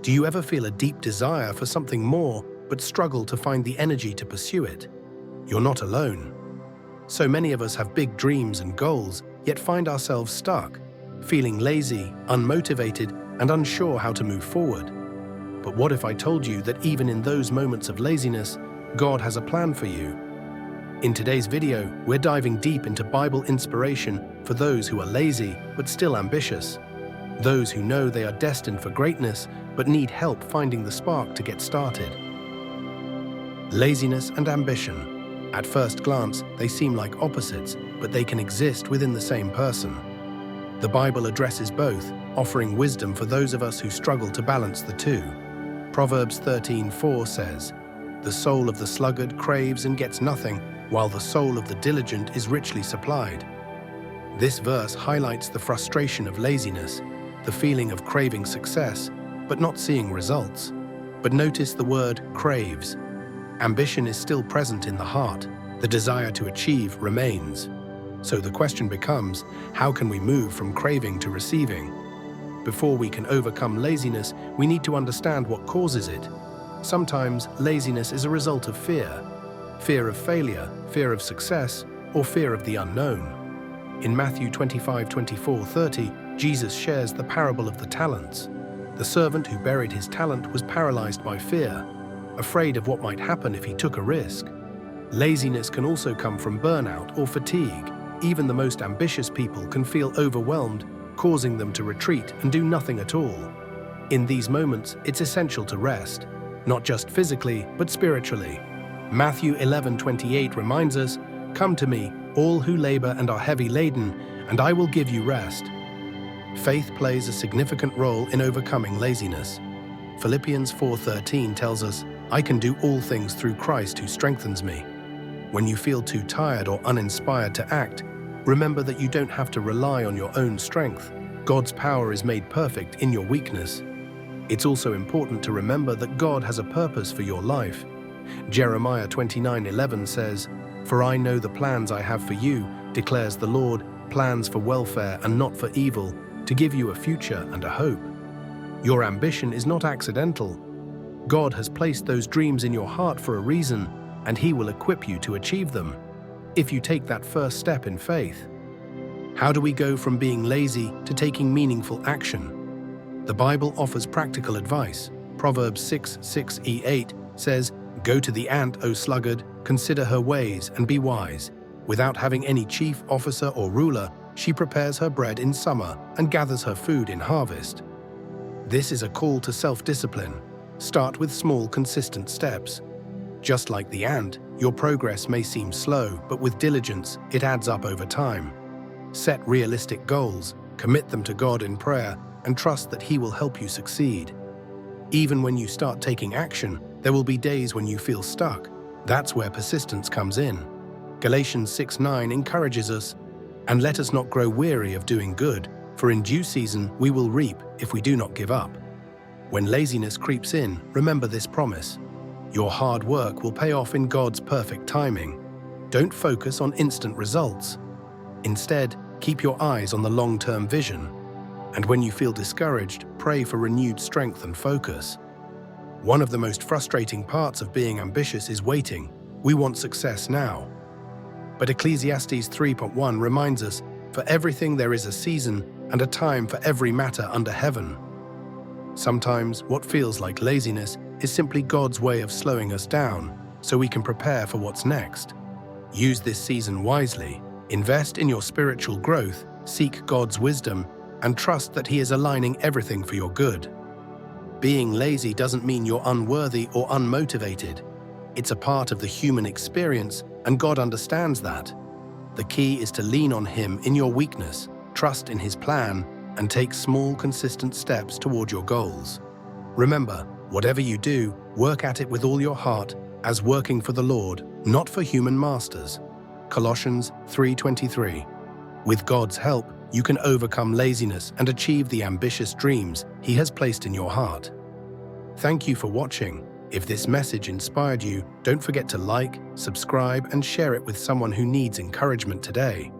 Do you ever feel a deep desire for something more but struggle to find the energy to pursue it? You're not alone. So many of us have big dreams and goals, yet find ourselves stuck, feeling lazy, unmotivated, and unsure how to move forward. But what if I told you that even in those moments of laziness, God has a plan for you? In today's video, we're diving deep into Bible inspiration for those who are lazy but still ambitious. Those who know they are destined for greatness but need help finding the spark to get started. Laziness and ambition. At first glance, they seem like opposites, but they can exist within the same person. The Bible addresses both, offering wisdom for those of us who struggle to balance the two. Proverbs 13:4 says, "The soul of the sluggard craves and gets nothing, while the soul of the diligent is richly supplied." This verse highlights the frustration of laziness, the feeling of craving success, but not seeing results. But notice the word craves. Ambition is still present in the heart. The desire to achieve remains. So the question becomes, how can we move from craving to receiving? Before we can overcome laziness, we need to understand what causes it. Sometimes laziness is a result of fear. Fear of failure, fear of success, or fear of the unknown. In Matthew 25:24-30, Jesus shares the parable of the talents. The servant who buried his talent was paralyzed by fear, afraid of what might happen if he took a risk. Laziness can also come from burnout or fatigue. Even the most ambitious people can feel overwhelmed, causing them to retreat and do nothing at all. In these moments, it's essential to rest, not just physically, but spiritually. Matthew 11:28 reminds us, "Come to me, all who labor and are heavy laden, and I will give you rest." Faith plays a significant role in overcoming laziness. Philippians 4:13 tells us, "I can do all things through Christ who strengthens me." When you feel too tired or uninspired to act, remember that you don't have to rely on your own strength. God's power is made perfect in your weakness. It's also important to remember that God has a purpose for your life. Jeremiah 29:11 says, "For I know the plans I have for you, declares the Lord, plans for welfare and not for evil, to give you a future and a hope." Your ambition is not accidental. God has placed those dreams in your heart for a reason, and He will equip you to achieve them, if you take that first step in faith. How do we go from being lazy to taking meaningful action? The Bible offers practical advice. Proverbs 6:6-8 says, "Go to the ant, O sluggard, consider her ways and be wise. Without having any chief officer or ruler, she prepares her bread in summer and gathers her food in harvest." This is a call to self-discipline. Start with small, consistent steps. Just like the ant, your progress may seem slow, but with diligence, it adds up over time. Set realistic goals, commit them to God in prayer, and trust that He will help you succeed. Even when you start taking action, there will be days when you feel stuck. That's where persistence comes in. Galatians 6:9 encourages us, "And let us not grow weary of doing good, for in due season we will reap if we do not give up." When laziness creeps in, remember this promise. Your hard work will pay off in God's perfect timing. Don't focus on instant results. Instead, keep your eyes on the long-term vision. And when you feel discouraged, pray for renewed strength and focus. One of the most frustrating parts of being ambitious is waiting. We want success now. But Ecclesiastes 3:1 reminds us, "For everything there is a season and a time for every matter under heaven." Sometimes what feels like laziness is simply God's way of slowing us down so we can prepare for what's next. Use this season wisely. Invest in your spiritual growth, seek God's wisdom, and trust that He is aligning everything for your good. Being lazy doesn't mean you're unworthy or unmotivated. It's a part of the human experience, and God understands that. The key is to lean on Him in your weakness, trust in His plan, and take small, consistent steps toward your goals. Remember, whatever you do, work at it with all your heart, as working for the Lord, not for human masters. Colossians 3:23. With God's help, you can overcome laziness and achieve the ambitious dreams He has placed in your heart. Thank you for watching. If this message inspired you, don't forget to like, subscribe, and share it with someone who needs encouragement today.